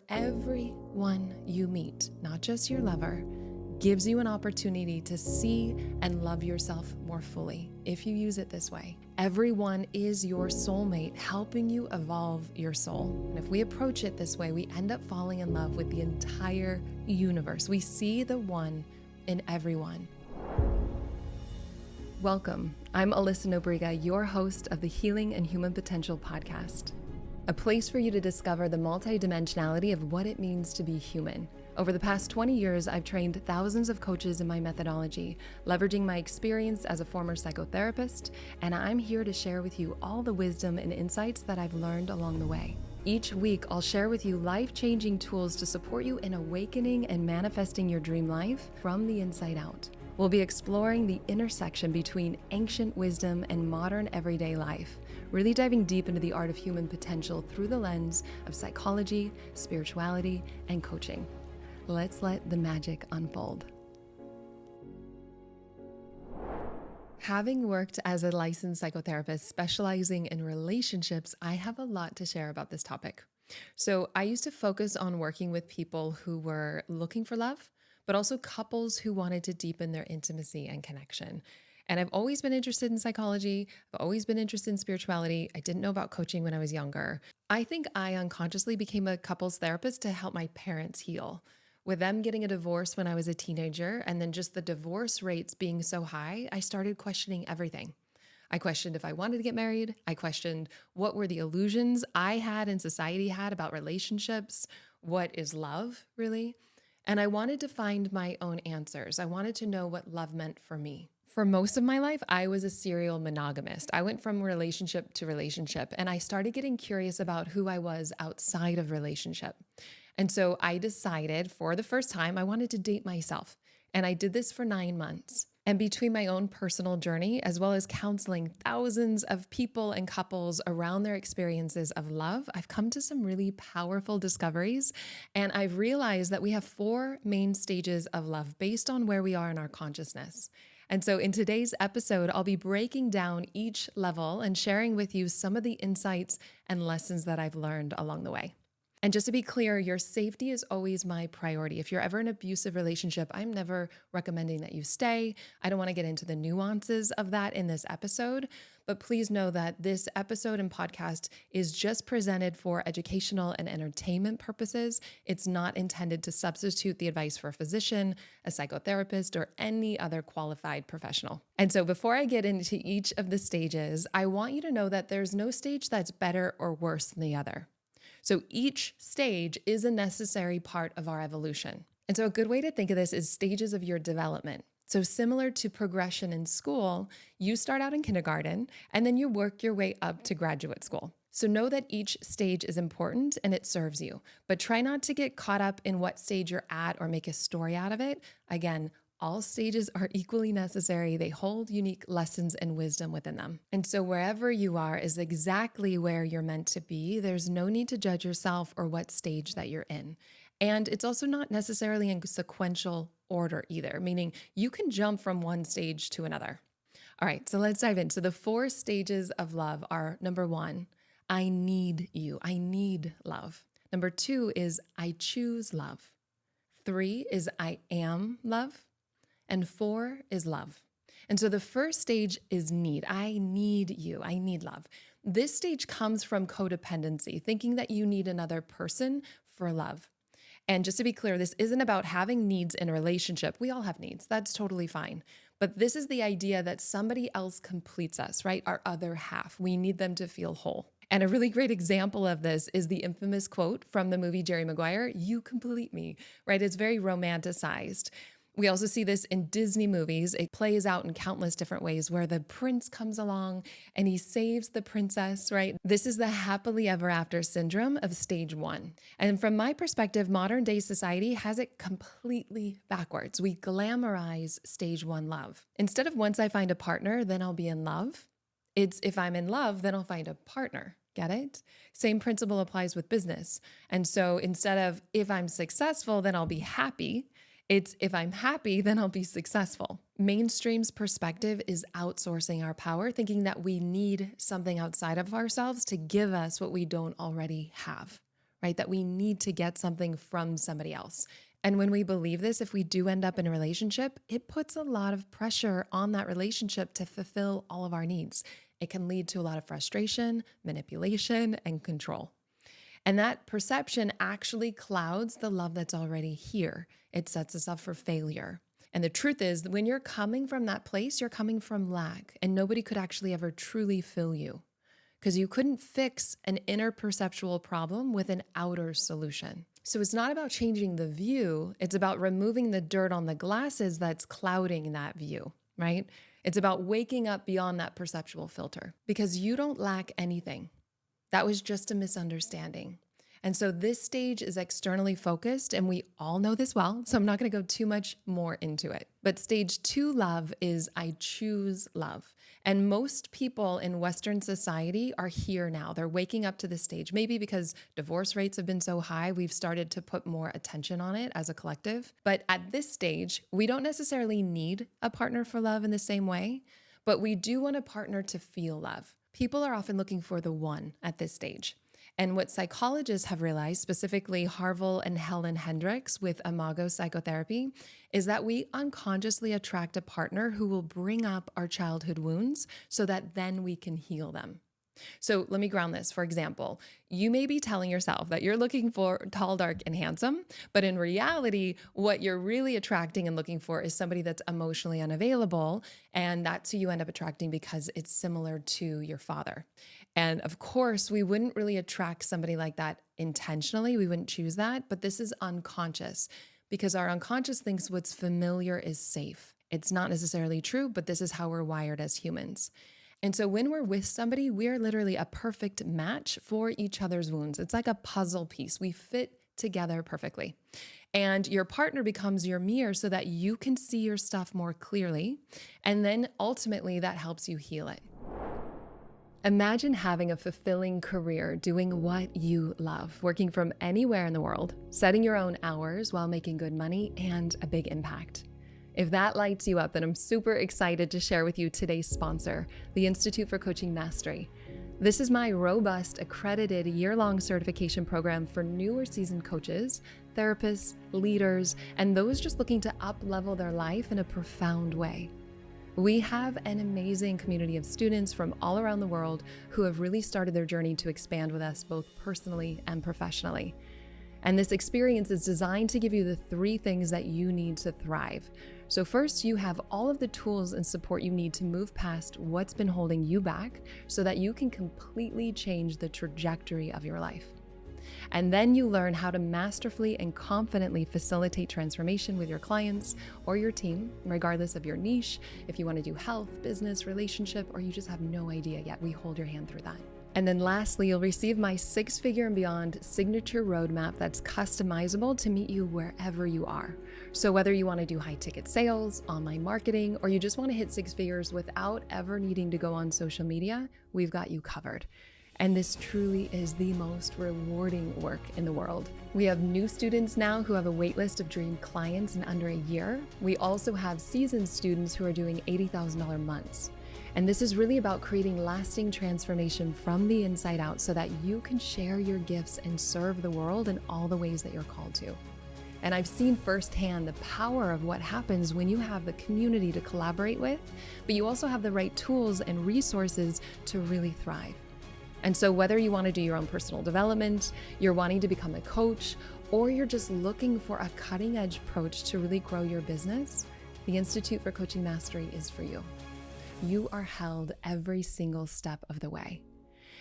everyone you meet, not just your lover, gives you an opportunity to see and love yourself more fully if you use it this way. Everyone is your soulmate, helping you evolve your soul. And if we approach it this way, we end up falling in love with the entire universe. We see the one in everyone. Welcome. I'm Alyssa Nobriga, your host of the Healing and Human Potential podcast, a place for you to discover the multidimensionality of what it means to be human. Over the past 20 years, I've trained thousands of coaches in my methodology, leveraging my experience as a former psychotherapist, and I'm here to share with you all the wisdom and insights that I've learned along the way. Each week, I'll share with you life-changing tools to support you in awakening and manifesting your dream life from the inside out. We'll be exploring the intersection between ancient wisdom and modern everyday life, really diving deep into the art of human potential through the lens of psychology, spirituality, and coaching. Let's let the magic unfold. Having worked as a licensed psychotherapist specializing in relationships, I have a lot to share about this topic. So I used to focus on working with people who were looking for love, but also couples who wanted to deepen their intimacy and connection. And I've always been interested in psychology. I've always been interested in spirituality. I didn't know about coaching when I was younger. I think I unconsciously became a couples therapist to help my parents heal. With them getting a divorce when I was a teenager, and then just the divorce rates being so high, I started questioning everything. I questioned if I wanted to get married. I questioned what were the illusions I had and society had about relationships. What is love, really? And I wanted to find my own answers. I wanted to know what love meant for me. For most of my life, I was a serial monogamist. I went from relationship to relationship, and I started getting curious about who I was outside of relationship. And so I decided for the first time, I wanted to date myself. And I did this for 9 months. And between my own personal journey, as well as counseling thousands of people and couples around their experiences of love, I've come to some really powerful discoveries. And I've realized that we have 4 main stages of love based on where we are in our consciousness. And so in today's episode, I'll be breaking down each level and sharing with you some of the insights and lessons that I've learned along the way. And just to be clear, your safety is always my priority. If you're ever in an abusive relationship, I'm never recommending that you stay. I don't want to get into the nuances of that in this episode, but please know that this episode and podcast is just presented for educational and entertainment purposes. It's not intended to substitute the advice for a physician, a psychotherapist, or any other qualified professional. And so before I get into each of the stages, I want you to know that there's no stage that's better or worse than the other. So each stage is a necessary part of our evolution. And so a good way to think of this is stages of your development. So similar to progression in school, you start out in kindergarten and then you work your way up to graduate school. So know that each stage is important and it serves you, but try not to get caught up in what stage you're at or make a story out of it. Again, all stages are equally necessary. They hold unique lessons and wisdom within them. And so wherever you are is exactly where you're meant to be. There's no need to judge yourself or what stage that you're in. And it's also not necessarily in sequential order either, meaning you can jump from one stage to another. All right, so let's dive in. So the 4 stages of love are: number 1, I need you. I need love. Number 2 is I choose love. 3 is I am love. And 4 is love. And so the first stage is need. I need you. I need love. This stage comes from codependency, thinking that you need another person for love. And just to be clear, this isn't about having needs in a relationship. We all have needs. That's totally fine. But this is the idea that somebody else completes us, right? Our other half. We need them to feel whole. And a really great example of this is the infamous quote from the movie Jerry Maguire, "You complete me," right? It's very romanticized. We also see this in Disney movies. It plays out in countless different ways where the prince comes along and he saves the princess, right? This is the happily ever after syndrome of stage 1. And from my perspective, modern day society has it completely backwards. We glamorize stage 1 love. Instead of once I find a partner, then I'll be in love. It's if I'm in love, then I'll find a partner. Get it? Same principle applies with business. And so instead of if I'm successful, then I'll be happy, it's if I'm happy, then I'll be successful. Mainstream's perspective is outsourcing our power, thinking that we need something outside of ourselves to give us what we don't already have, right? That we need to get something from somebody else. And when we believe this, if we do end up in a relationship, it puts a lot of pressure on that relationship to fulfill all of our needs. It can lead to a lot of frustration, manipulation, and control. And that perception actually clouds the love that's already here. It sets us up for failure. And the truth is, when you're coming from that place, you're coming from lack, and nobody could actually ever truly fill you because you couldn't fix an inner perceptual problem with an outer solution. So it's not about changing the view, it's about removing the dirt on the glasses that's clouding that view, right? It's about waking up beyond that perceptual filter because you don't lack anything. That was just a misunderstanding. And so this stage is externally focused, and we all know this well, so I'm not going to go too much more into it. But stage 2 love is I choose love. And most people in Western society are here now. They're waking up to this stage, maybe because divorce rates have been so high, we've started to put more attention on it as a collective. But at this stage, we don't necessarily need a partner for love in the same way, but we do want a partner to feel love. People are often looking for the one at this stage. And what psychologists have realized, specifically Harville and Helen Hendricks with Imago Psychotherapy, is that we unconsciously attract a partner who will bring up our childhood wounds so that then we can heal them. So let me ground this. For example, you may be telling yourself that you're looking for tall, dark, and handsome, but in reality, what you're really attracting and looking for is somebody that's emotionally unavailable, and that's who you end up attracting because it's similar to your father. And of course, we wouldn't really attract somebody like that intentionally. We wouldn't choose that, but this is unconscious because our unconscious thinks what's familiar is safe. It's not necessarily true, but this is how we're wired as humans. And so when we're with somebody, we are literally a perfect match for each other's wounds. It's like a puzzle piece. We fit together perfectly. And your partner becomes your mirror so that you can see your stuff more clearly. And then ultimately that helps you heal it. Imagine having a fulfilling career doing what you love, working from anywhere in the world, setting your own hours while making good money and a big impact. If that lights you up, then I'm super excited to share with you today's sponsor, the Institute for Coaching Mastery. This is my robust, accredited year-long certification program for new or seasoned coaches, therapists, leaders, and those just looking to up-level their life in a profound way. We have an amazing community of students from all around the world who have really started their journey to expand with us both personally and professionally. And this experience is designed to give you the 3 things that you need to thrive. So first, you have all of the tools and support you need to move past what's been holding you back so that you can completely change the trajectory of your life. And then you learn how to masterfully and confidently facilitate transformation with your clients or your team, regardless of your niche. If you want to do health, business, relationship, or you just have no idea yet, we hold your hand through that. And then lastly, you'll receive my 6-figure and beyond signature roadmap that's customizable to meet you wherever you are. So whether you want to do high ticket sales, online marketing, or you just want to hit 6 figures without ever needing to go on social media, we've got you covered. And this truly is the most rewarding work in the world. We have new students now who have a wait list of dream clients in under a year. We also have seasoned students who are doing $80,000 months. And this is really about creating lasting transformation from the inside out so that you can share your gifts and serve the world in all the ways that you're called to. And I've seen firsthand the power of what happens when you have the community to collaborate with, but you also have the right tools and resources to really thrive. And so whether you want to do your own personal development, you're wanting to become a coach, or you're just looking for a cutting-edge approach to really grow your business, the Institute for Coaching Mastery is for you. You are held every single step of the way.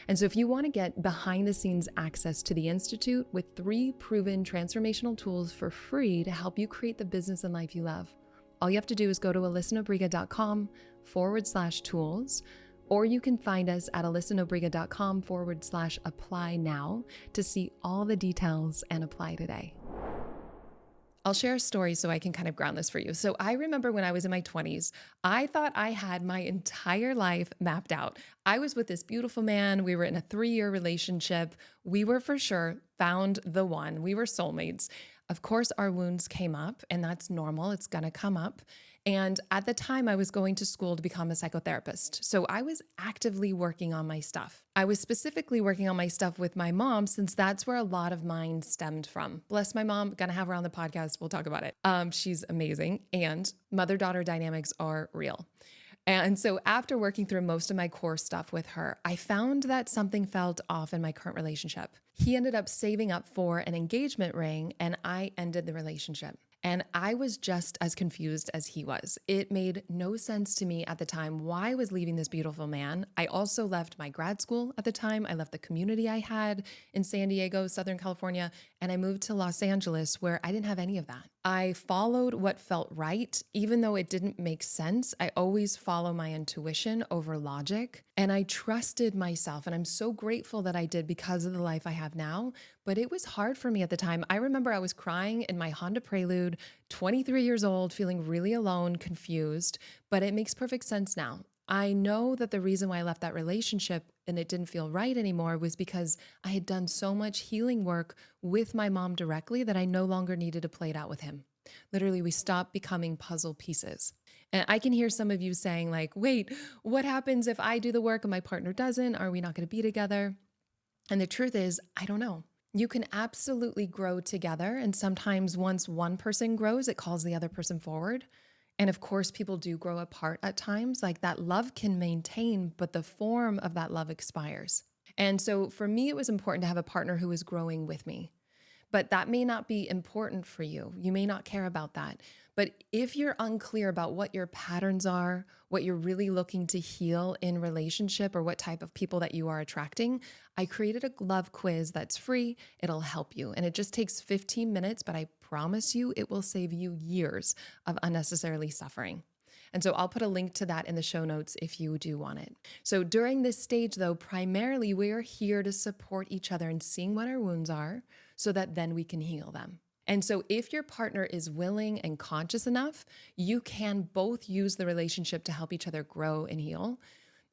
And so if you want to get behind the scenes access to the Institute with 3 proven transformational tools for free to help you create the business and life you love, all you have to do is go to alyssanobriga.com/tools, or you can find us at alyssanobriga.com/apply now to see all the details and apply today. I'll share a story so I can kind of ground this for you. So I remember when I was in my 20s, I thought I had my entire life mapped out. I was with this beautiful man. We were in a 3-year relationship. We were for sure found the one. We were soulmates. Of course, our wounds came up, and that's normal. It's going to come up. And at the time, I was going to school to become a psychotherapist. So I was actively working on my stuff. I was specifically working on my stuff with my mom, since that's where a lot of mine stemmed from. Bless my mom, gonna have her on the podcast. We'll talk about it. She's amazing. And mother-daughter dynamics are real. And so after working through most of my core stuff with her, I found that something felt off in my current relationship. He ended up saving up for an engagement ring, and I ended the relationship. And I was just as confused as he was. It made no sense to me at the time why I was leaving this beautiful man. I also left my grad school at the time. I left the community I had in San Diego, Southern California, and I moved to Los Angeles, where I didn't have any of that. I followed what felt right, even though it didn't make sense. I always follow my intuition over logic, and I trusted myself. And I'm so grateful that I did, because of the life I have now. But it was hard for me at the time. I remember I was crying in my Honda Prelude, 23 years old, feeling really alone, confused, but it makes perfect sense now. I know that the reason why I left that relationship and it didn't feel right anymore was because I had done so much healing work with my mom directly that I no longer needed to play it out with him. Literally, we stopped becoming puzzle pieces. And I can hear some of you saying, like, wait, what happens if I do the work and my partner doesn't? Are we not going to be together? And the truth is, I don't know. You can absolutely grow together. And sometimes once one person grows, it calls the other person forward. And of course, people do grow apart at times. Like, that love can maintain, but the form of that love expires. And so for me, it was important to have a partner who was growing with me. But that may not be important for you. You may not care about that. But if you're unclear about what your patterns are, what you're really looking to heal in relationship, or what type of people that you are attracting, I created a love quiz that's free. It'll help you. And it just takes 15 minutes, but I promise you it will save you years of unnecessarily suffering. And so I'll put a link to that in the show notes if you do want it. So during this stage, though, primarily we are here to support each other in seeing what our wounds are, so that then we can heal them. And so if your partner is willing and conscious enough, you can both use the relationship to help each other grow and heal.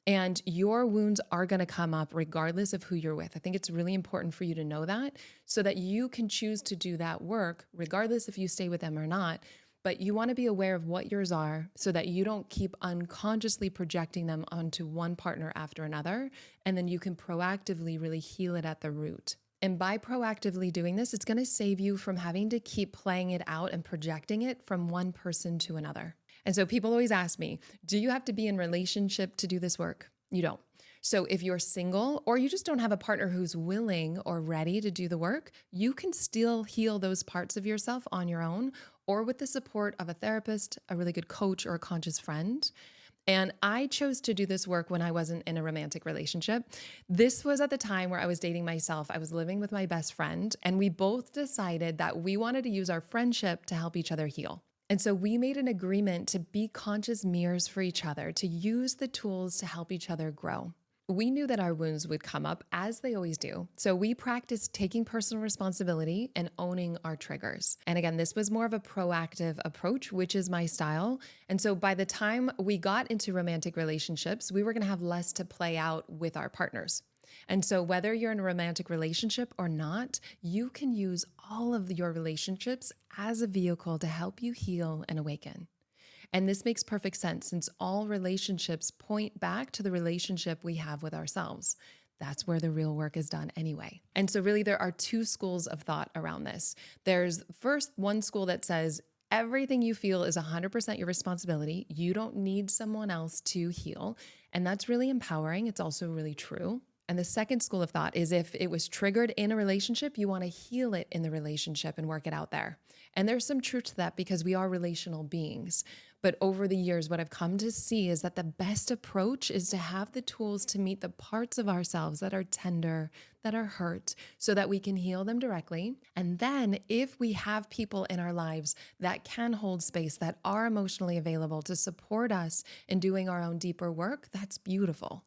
And your wounds are going to come up regardless of who you're with. I think it's really important for you to know that, so that you can choose to do that work regardless if you stay with them or not. But you want to be aware of what yours are, so that you don't keep unconsciously projecting them onto one partner after another. And then you can proactively really heal it at the root. And by proactively doing this, it's going to save you from having to keep playing it out and projecting it from one person to another. And so people always ask me, do you have to be in relationship to do this work? You don't. So if you're single, or you just don't have a partner who's willing or ready to do the work, you can still heal those parts of yourself on your own, or with the support of a therapist, a really good coach, or a conscious friend. And I chose to do this work when I wasn't in a romantic relationship. This was at the time where I was dating myself. I was living with my best friend, and we both decided that we wanted to use our friendship to help each other heal. And so we made an agreement to be conscious mirrors for each other, to use the tools to help each other grow. We knew that our wounds would come up, as they always do. So we practiced taking personal responsibility and owning our triggers. And again, this was more of a proactive approach, which is my style. And so by the time we got into romantic relationships, we were going to have less to play out with our partners. And so whether you're in a romantic relationship or not, you can use all of your relationships as a vehicle to help you heal and awaken. And this makes perfect sense, since all relationships point back to the relationship we have with ourselves. That's where the real work is done anyway. And so really there are two schools of thought around this. There's first one school that says everything you feel is 100% your responsibility. You don't need someone else to heal. And that's really empowering. It's also really true. And the second school of thought is, if it was triggered in a relationship, you want to heal it in the relationship and work it out there. And there's some truth to that, because we are relational beings. But over the years, what I've come to see is that the best approach is to have the tools to meet the parts of ourselves that are tender, that are hurt, so that we can heal them directly. And then if we have people in our lives that can hold space, that are emotionally available to support us in doing our own deeper work, that's beautiful.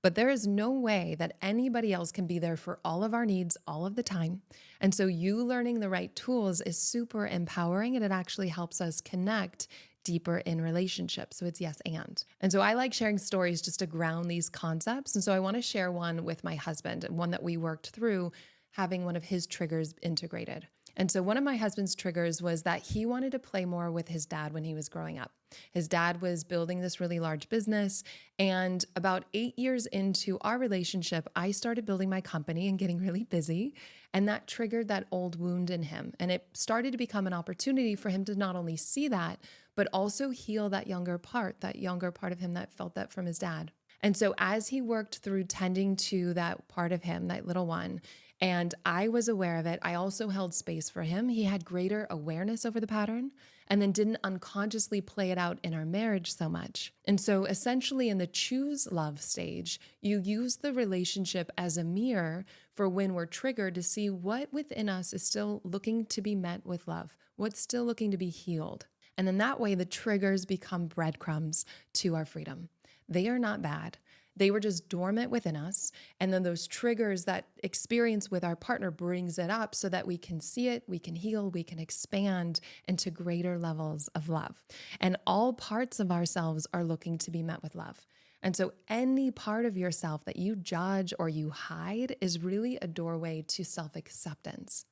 But there is no way that anybody else can be there for all of our needs all of the time. And so you learning the right tools is super empowering, and it actually helps us connect deeper in relationships. So it's yes and. And so I like sharing stories just to ground these concepts. And so I want to share one with my husband, and one that we worked through having one of his triggers integrated. And so one of my husband's triggers was that he wanted to play more with his dad when he was growing up. His dad was building this really large business. And about 8 years into our relationship, I started building my company and getting really busy. And that triggered that old wound in him. And it started to become an opportunity for him to not only see that, but also heal that younger part of him that felt that from his dad. And so as he worked through tending to that part of him, that little one, and I was aware of it, I also held space for him. He had greater awareness over the pattern and then didn't unconsciously play it out in our marriage so much. And so essentially in the choose love stage, you use the relationship as a mirror for when we're triggered to see what within us is still looking to be met with love, what's still looking to be healed. And then that way the triggers become breadcrumbs to our freedom. They are not bad. They were just dormant within us. And then those triggers, that experience with our partner brings it up so that we can see it, we can heal, we can expand into greater levels of love. And all parts of ourselves are looking to be met with love. And so any part of yourself that you judge or you hide is really a doorway to self-acceptance.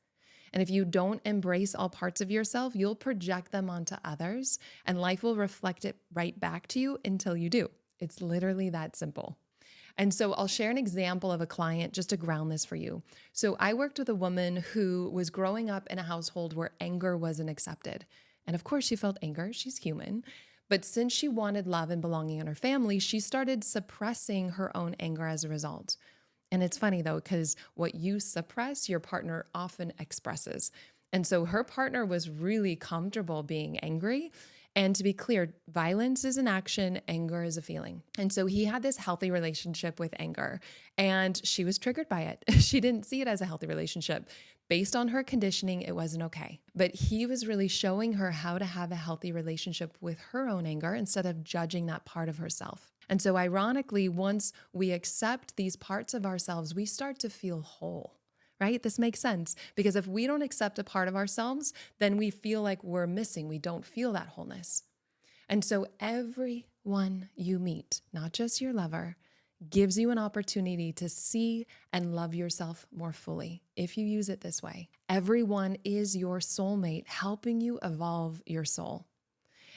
And if you don't embrace all parts of yourself, you'll project them onto others, and life will reflect it right back to you until you do. It's literally that simple. And so I'll share an example of a client just to ground this for you. So I worked with a woman who was growing up in a household where anger wasn't accepted. And of course, she felt anger. She's human. But since she wanted love and belonging in her family, she started suppressing her own anger as a result. And it's funny though, because what you suppress, your partner often expresses. And so her partner was really comfortable being angry. And to be clear, violence is an action, anger is a feeling. And so he had this healthy relationship with anger, and she was triggered by it. She didn't see it as a healthy relationship. Based on her conditioning, it wasn't okay. But he was really showing her how to have a healthy relationship with her own anger instead of judging that part of herself. And so ironically, once we accept these parts of ourselves, we start to feel whole. Right? This makes sense because if we don't accept a part of ourselves, then we feel like we're missing. We don't feel that wholeness. And so everyone you meet, not just your lover, gives you an opportunity to see and love yourself more fully if you use it this way. Everyone is your soulmate, helping you evolve your soul.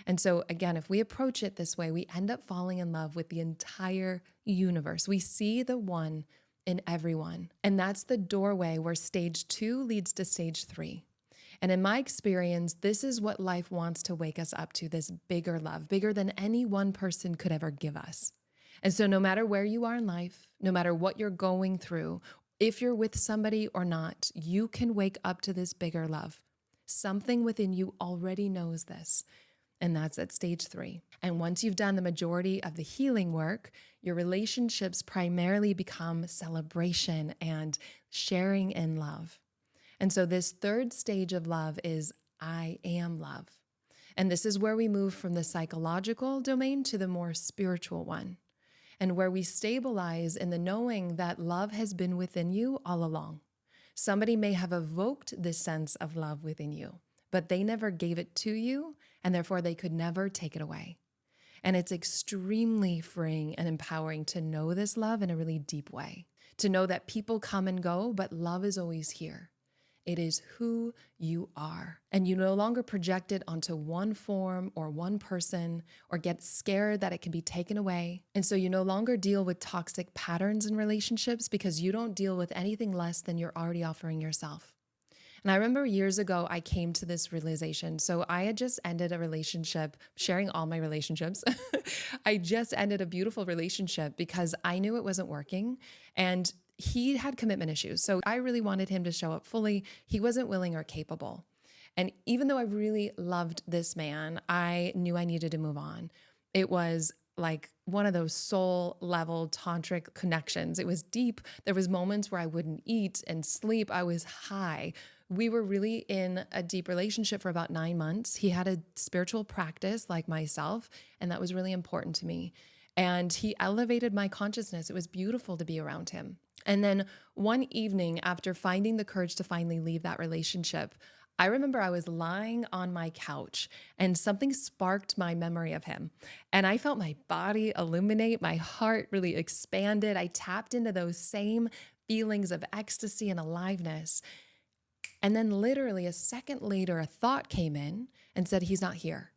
And so again, if we approach it this way, we end up falling in love with the entire universe. We see the one in everyone. And that's the doorway where stage 2 leads to stage 3. And in my experience, this is what life wants to wake us up to, this bigger love, bigger than any one person could ever give us. And so no matter where you are in life, no matter what you're going through, if you're with somebody or not, you can wake up to this bigger love. Something within you already knows this. And that's at stage 3. And once you've done the majority of the healing work, your relationships primarily become celebration and sharing in love. And so this third stage of love is I am love. And this is where we move from the psychological domain to the more spiritual one, and where we stabilize in the knowing that love has been within you all along. Somebody may have evoked this sense of love within you, but they never gave it to you, and therefore they could never take it away. And it's extremely freeing and empowering to know this love in a really deep way, to know that people come and go, but love is always here. It is who you are. And you no longer project it onto one form or one person or get scared that it can be taken away. And so you no longer deal with toxic patterns in relationships because you don't deal with anything less than you're already offering yourself. And I remember years ago, I came to this realization. So I had just ended a relationship, sharing all my relationships. I just ended a beautiful relationship because I knew it wasn't working. And he had commitment issues. So I really wanted him to show up fully. He wasn't willing or capable. And even though I really loved this man, I knew I needed to move on. It was like one of those soul level tantric connections. It was deep. There was moments where I wouldn't eat and sleep. I was high. We were really in a deep relationship for about 9 months. He had a spiritual practice like myself, and that was really important to me. And he elevated my consciousness. It was beautiful to be around him. And then one evening, after finding the courage to finally leave that relationship, I remember I was lying on my couch and something sparked my memory of him. And I felt my body illuminate, my heart really expanded. I tapped into those same feelings of ecstasy and aliveness. And then literally a second later, a thought came in and said, he's not here.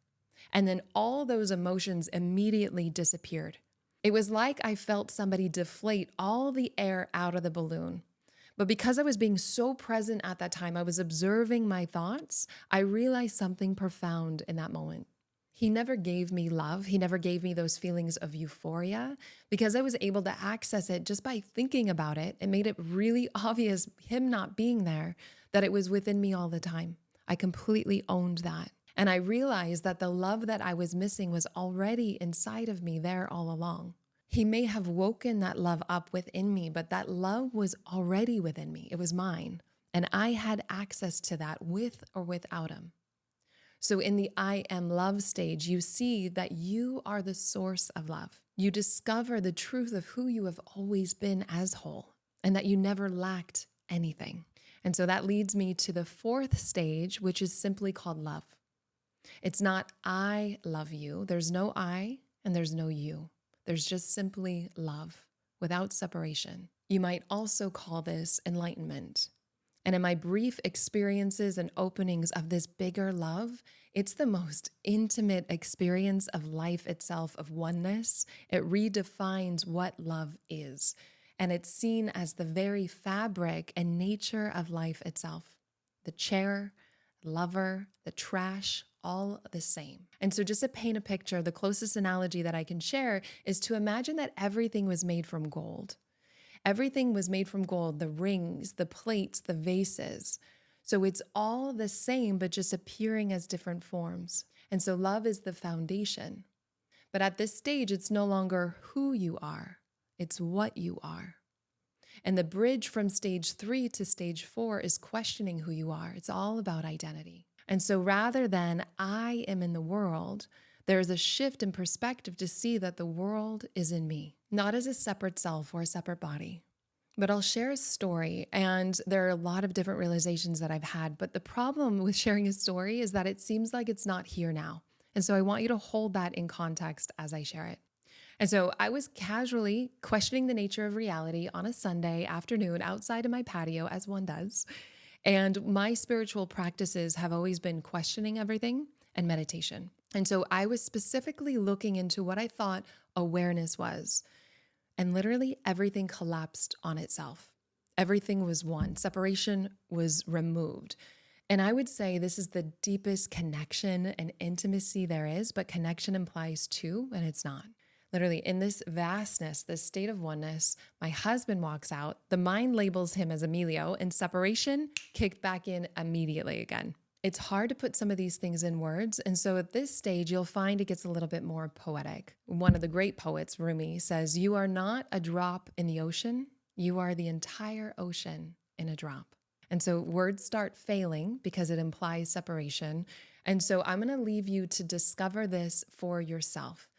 And then all those emotions immediately disappeared. It was like I felt somebody deflate all the air out of the balloon. But because I was being so present at that time, I was observing my thoughts, I realized something profound in that moment. He never gave me love. He never gave me those feelings of euphoria because I was able to access it just by thinking about it. It made it really obvious, him not being there, that it was within me all the time. I completely owned that. And I realized that the love that I was missing was already inside of me there all along. He may have woken that love up within me, but that love was already within me. It was mine. And I had access to that with or without him. So in the I am love stage, you see that you are the source of love. You discover the truth of who you have always been as whole and that you never lacked anything. And so that leads me to the fourth stage, which is simply called love. It's not I love you. There's no I and there's no you. There's just simply love without separation. You might also call this enlightenment. And in my brief experiences and openings of this bigger love, it's the most intimate experience of life itself, of oneness. It redefines what love is. And it's seen as the very fabric and nature of life itself. The chair, lover, the trash, all the same. And so just to paint a picture, the closest analogy that I can share is to imagine that everything was made from gold. Everything was made from gold, the rings, the plates, the vases. So it's all the same, but just appearing as different forms. And so love is the foundation. But at this stage, it's no longer who you are, it's what you are. And the bridge from stage 3 to stage 4 is questioning who you are. It's all about identity. And so rather than I am in the world, there's a shift in perspective to see that the world is in me, not as a separate self or a separate body. But I'll share a story, and there are a lot of different realizations that I've had. But the problem with sharing a story is that it seems like it's not here now. And so I want you to hold that in context as I share it. And so I was casually questioning the nature of reality on a Sunday afternoon outside of my patio, as one does. And my spiritual practices have always been questioning everything and meditation. And so I was specifically looking into what I thought awareness was. And literally everything collapsed on itself. Everything was one. Separation was removed. And I would say this is the deepest connection and intimacy there is, but connection implies two, and it's not. Literally, in this vastness, this state of oneness, my husband walks out, the mind labels him as Emilio, and separation kicked back in immediately again. It's hard to put some of these things in words, and so at this stage, you'll find it gets a little bit more poetic. One of the great poets, Rumi, says, "You are not a drop in the ocean, you are the entire ocean in a drop." And so words start failing because it implies separation. And so I'm going to leave you to discover this for yourself.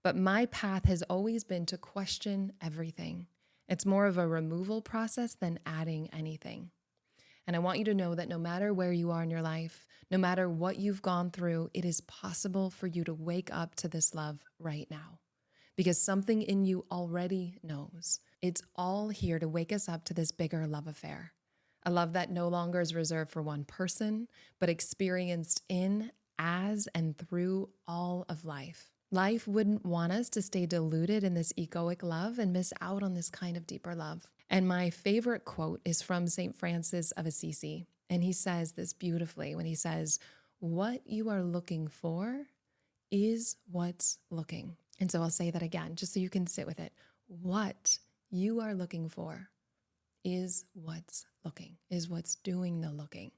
But my path has always been to question everything. It's more of a removal process than adding anything. And I want you to know that no matter where you are in your life, no matter what you've gone through, it is possible for you to wake up to this love right now. Because something in you already knows. It's all here to wake us up to this bigger love affair. A love that no longer is reserved for one person, but experienced in, as, and through all of life. Life wouldn't want us to stay deluded in this egoic love and miss out on this kind of deeper love. And my favorite quote is from St. Francis of Assisi. And he says this beautifully when he says, "What you are looking for is what's looking." And so I'll say that again, just so you can sit with it. What you are looking for is what's looking, is what's doing the looking.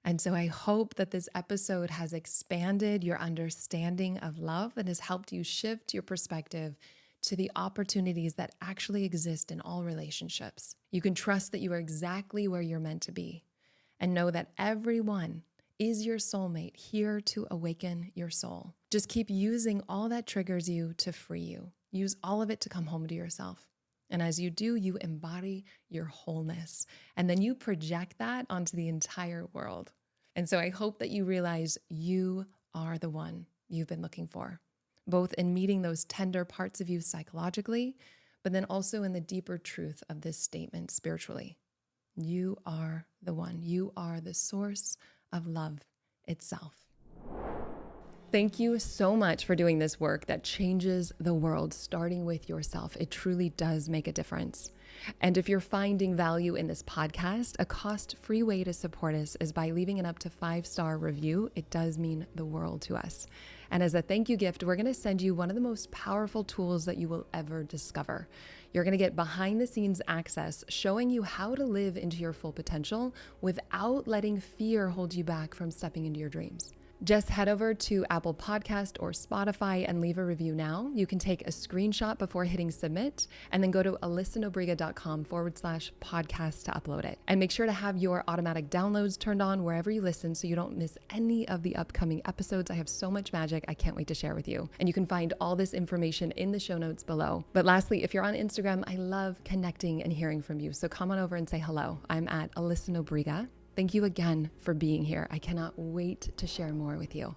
And so I hope that this episode has expanded your understanding of love and has helped you shift your perspective to the opportunities that actually exist in all relationships. You can trust that you are exactly where you're meant to be and know that everyone is your soulmate here to awaken your soul. Just keep using all that triggers you to free you. Use all of it to come home to yourself. And as you do, you embody your wholeness. And then you project that onto the entire world. And so I hope that you realize you are the one you've been looking for, both in meeting those tender parts of you psychologically, but then also in the deeper truth of this statement spiritually. You are the one. You are the source of love itself. Thank you so much for doing this work that changes the world, starting with yourself. It truly does make a difference. And if you're finding value in this podcast, a cost-free way to support us is by leaving an up to 5-star review. It does mean the world to us. And as a thank you gift, we're going to send you one of the most powerful tools that you will ever discover. You're going to get behind the scenes access showing you how to live into your full potential without letting fear hold you back from stepping into your dreams. Just head over to Apple Podcast or Spotify and leave a review now. You can take a screenshot before hitting submit and then go to alyssanobriga.com/podcast to upload it. And make sure to have your automatic downloads turned on wherever you listen so you don't miss any of the upcoming episodes. I have so much magic I can't wait to share with you. And you can find all this information in the show notes below. But lastly, if you're on Instagram, I love connecting and hearing from you. So come on over and say hello. I'm at Alyssa Nobriga. Thank you again for being here. I cannot wait to share more with you.